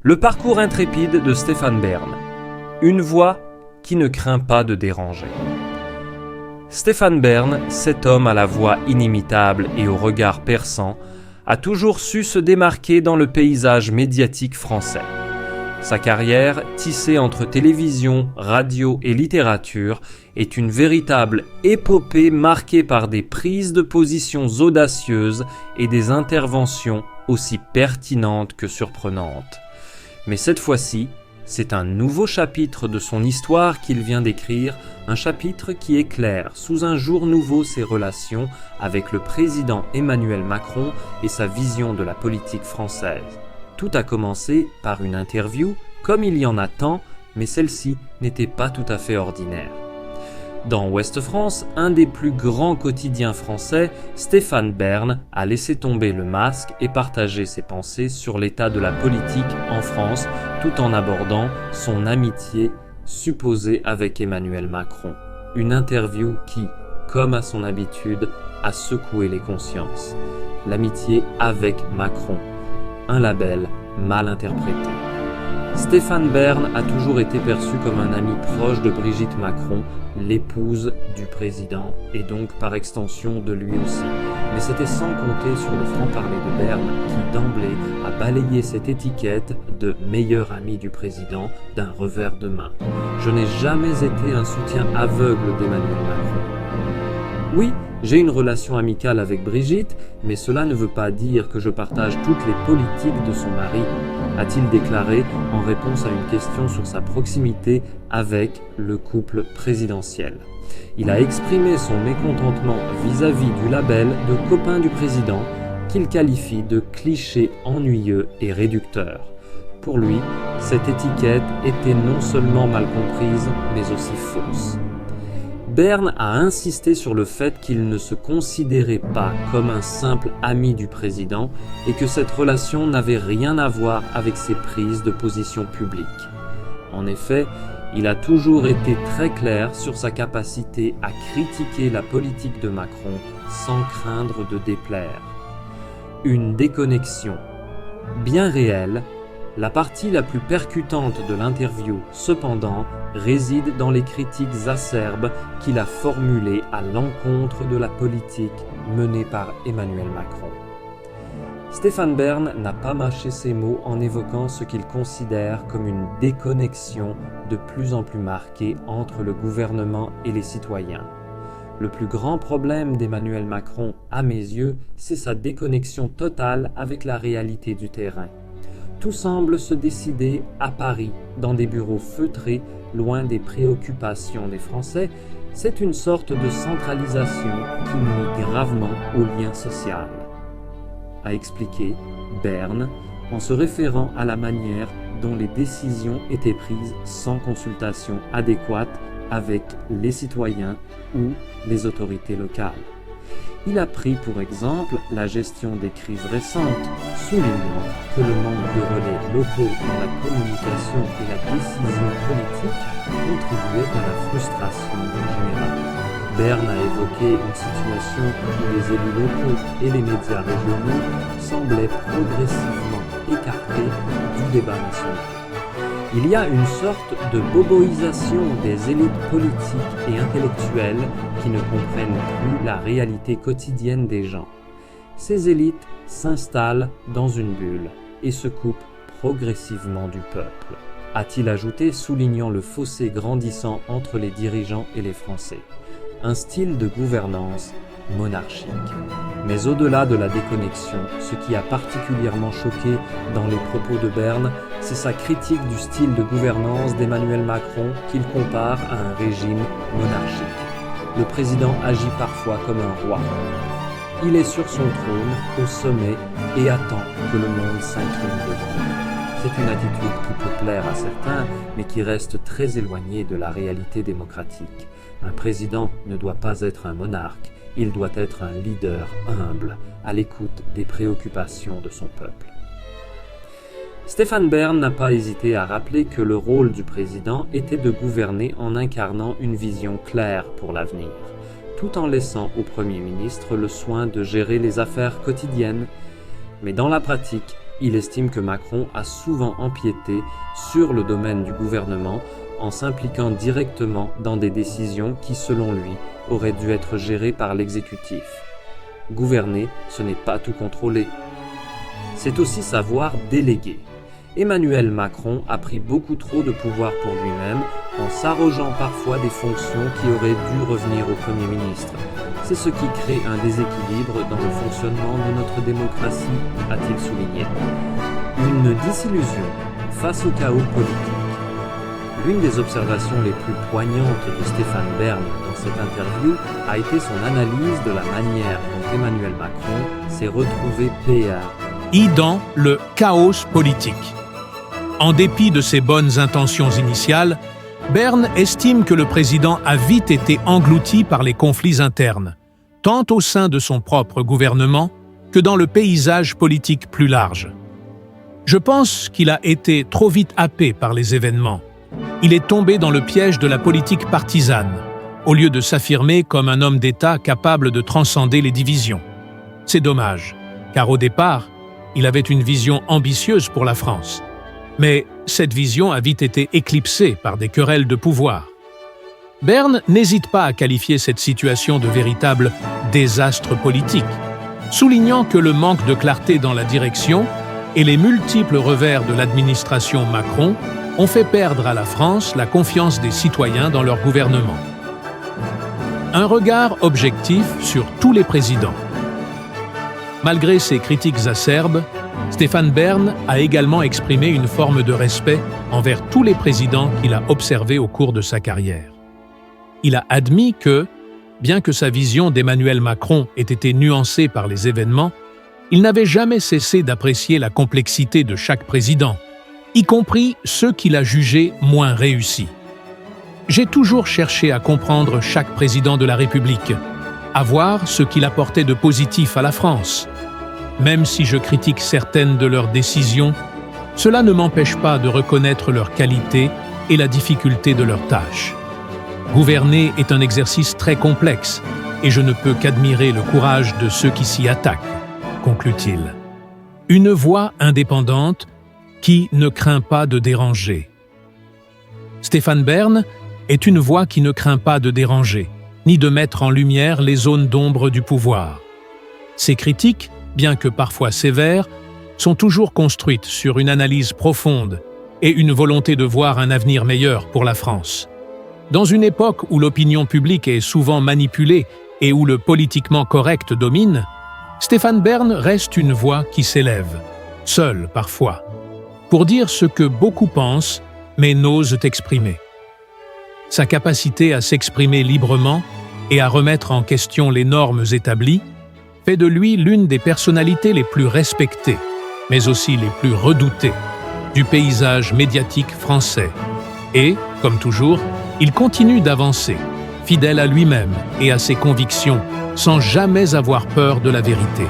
Le parcours intrépide de Stéphane Bern. Une voix qui ne craint pas de déranger. Stéphane Bern, cet homme à la voix inimitable et au regard perçant, a toujours su se démarquer dans le paysage médiatique français. Sa carrière, tissée entre télévision, radio et littérature, est une véritable épopée marquée par des prises de positions audacieuses et des interventions aussi pertinentes que surprenantes. Mais cette fois-ci, c'est un nouveau chapitre de son histoire qu'il vient d'écrire, un chapitre qui éclaire sous un jour nouveau ses relations avec le président Emmanuel Macron et sa vision de la politique française. Tout a commencé par une interview, comme il y en a tant, mais celle-ci n'était pas tout à fait ordinaire. Dans Ouest France, un des plus grands quotidiens français, Stéphane Bern a laissé tomber le masque et partagé ses pensées sur l'état de la politique en France, tout en abordant son amitié supposée avec Emmanuel Macron. Une interview qui, comme à son habitude, a secoué les consciences. L'amitié avec Macron, un label mal interprété. Stéphane Bern a toujours été perçu comme un ami proche de Brigitte Macron, l'épouse du président, et donc par extension de lui aussi. Mais c'était sans compter sur le franc-parler de Bern qui, d'emblée, a balayé cette étiquette de meilleur ami du président d'un revers de main. Je n'ai jamais été un soutien aveugle d'Emmanuel Macron. Oui, j'ai une relation amicale avec Brigitte, mais cela ne veut pas dire que je partage toutes les politiques de son mari, a-t-il déclaré en réponse à une question sur sa proximité avec le couple présidentiel. Il a exprimé son mécontentement vis-à-vis du label de copain du président, qu'il qualifie de cliché ennuyeux et réducteur. Pour lui, cette étiquette était non seulement mal comprise, mais aussi fausse. Bern a insisté sur le fait qu'il ne se considérait pas comme un simple ami du président et que cette relation n'avait rien à voir avec ses prises de position publique. En effet, il a toujours été très clair sur sa capacité à critiquer la politique de Macron sans craindre de déplaire. Une déconnexion bien réelle. La partie la plus percutante de l'interview, cependant, réside dans les critiques acerbes qu'il a formulées à l'encontre de la politique menée par Emmanuel Macron. Stéphane Bern n'a pas mâché ses mots en évoquant ce qu'il considère comme une déconnexion de plus en plus marquée entre le gouvernement et les citoyens. Le plus grand problème d'Emmanuel Macron, à mes yeux, c'est sa déconnexion totale avec la réalité du terrain. Tout semble se décider à Paris, dans des bureaux feutrés, loin des préoccupations des Français. C'est une sorte de centralisation qui nuit gravement au lien social, a expliqué Bern en se référant à la manière dont les décisions étaient prises sans consultation adéquate avec les citoyens ou les autorités locales. Il a pris pour exemple la gestion des crises récentes, soulignant que le manque de relais locaux dans la communication et la décision politique contribuait à la frustration générale. Bern a évoqué une situation où les élus locaux et les médias régionaux semblaient progressivement écartés du débat national. Il y a une sorte de boboisation des élites politiques et intellectuelles qui ne comprennent plus la réalité quotidienne des gens. Ces élites s'installent dans une bulle et se coupent progressivement du peuple, a-t-il ajouté, soulignant le fossé grandissant entre les dirigeants et les Français. Un style de gouvernance monarchique. Mais au-delà de la déconnexion, ce qui a particulièrement choqué dans les propos de Bern, c'est sa critique du style de gouvernance d'Emmanuel Macron qu'il compare à un régime monarchique. Le président agit parfois comme un roi. Il est sur son trône, au sommet, et attend que le monde s'incline devant lui. C'est une attitude qui peut plaire à certains, mais qui reste très éloignée de la réalité démocratique. Un président ne doit pas être un monarque, il doit être un leader humble, à l'écoute des préoccupations de son peuple. Stéphane Bern n'a pas hésité à rappeler que le rôle du président était de gouverner en incarnant une vision claire pour l'avenir, tout en laissant au Premier ministre le soin de gérer les affaires quotidiennes. Mais dans la pratique, Il estime que Macron a souvent empiété sur le domaine du gouvernement en s'impliquant directement dans des décisions qui, selon lui, auraient dû être gérées par l'exécutif. Gouverner, ce n'est pas tout contrôler. C'est aussi savoir déléguer. Emmanuel Macron a pris beaucoup trop de pouvoir pour lui-même en s'arrogeant parfois des fonctions qui auraient dû revenir au Premier ministre. C'est ce qui crée un déséquilibre dans le fonctionnement de notre démocratie, a-t-il souligné. Une désillusion face au chaos politique. L'une des observations les plus poignantes de Stéphane Bern dans cette interview a été son analyse de la manière dont Emmanuel Macron s'est retrouvé dans le chaos politique. En dépit de ses bonnes intentions initiales, Bern estime que le président a vite été englouti par les conflits internes, tant au sein de son propre gouvernement que dans le paysage politique plus large. Je pense qu'il a été trop vite happé par les événements. Il est tombé dans le piège de la politique partisane, au lieu de s'affirmer comme un homme d'État capable de transcender les divisions. C'est dommage, car au départ, il avait une vision ambitieuse pour la France. Mais cette vision a vite été éclipsée par des querelles de pouvoir. Bern n'hésite pas à qualifier cette situation de véritable désastre politique, soulignant que le manque de clarté dans la direction et les multiples revers de l'administration Macron ont fait perdre à la France la confiance des citoyens dans leur gouvernement. Un regard objectif sur tous les présidents. Malgré ses critiques acerbes, Stéphane Bern a également exprimé une forme de respect envers tous les présidents qu'il a observés au cours de sa carrière. Il a admis que, bien que sa vision d'Emmanuel Macron ait été nuancée par les événements, il n'avait jamais cessé d'apprécier la complexité de chaque président, y compris ceux qu'il a jugés moins réussis. J'ai toujours cherché à comprendre chaque président de la République, à voir ce qu'il apportait de positif à la France. Même si je critique certaines de leurs décisions, cela ne m'empêche pas de reconnaître leurs qualités et la difficulté de leurs tâches. Gouverner est un exercice très complexe et je ne peux qu'admirer le courage de ceux qui s'y attaquent, conclut-il. Une voix indépendante qui ne craint pas de déranger. Stéphane Bern est une voix qui ne craint pas de déranger, ni de mettre en lumière les zones d'ombre du pouvoir. Ses critiques, bien que parfois sévères, sont toujours construites sur une analyse profonde et une volonté de voir un avenir meilleur pour la France. Dans une époque où l'opinion publique est souvent manipulée et où le politiquement correct domine, Stéphane Bern reste une voix qui s'élève, seul parfois, pour dire ce que beaucoup pensent mais n'osent exprimer. Sa capacité à s'exprimer librement et à remettre en question les normes établies fait de lui l'une des personnalités les plus respectées, mais aussi les plus redoutées, du paysage médiatique français. Et, comme toujours, il continue d'avancer, fidèle à lui-même et à ses convictions, sans jamais avoir peur de la vérité.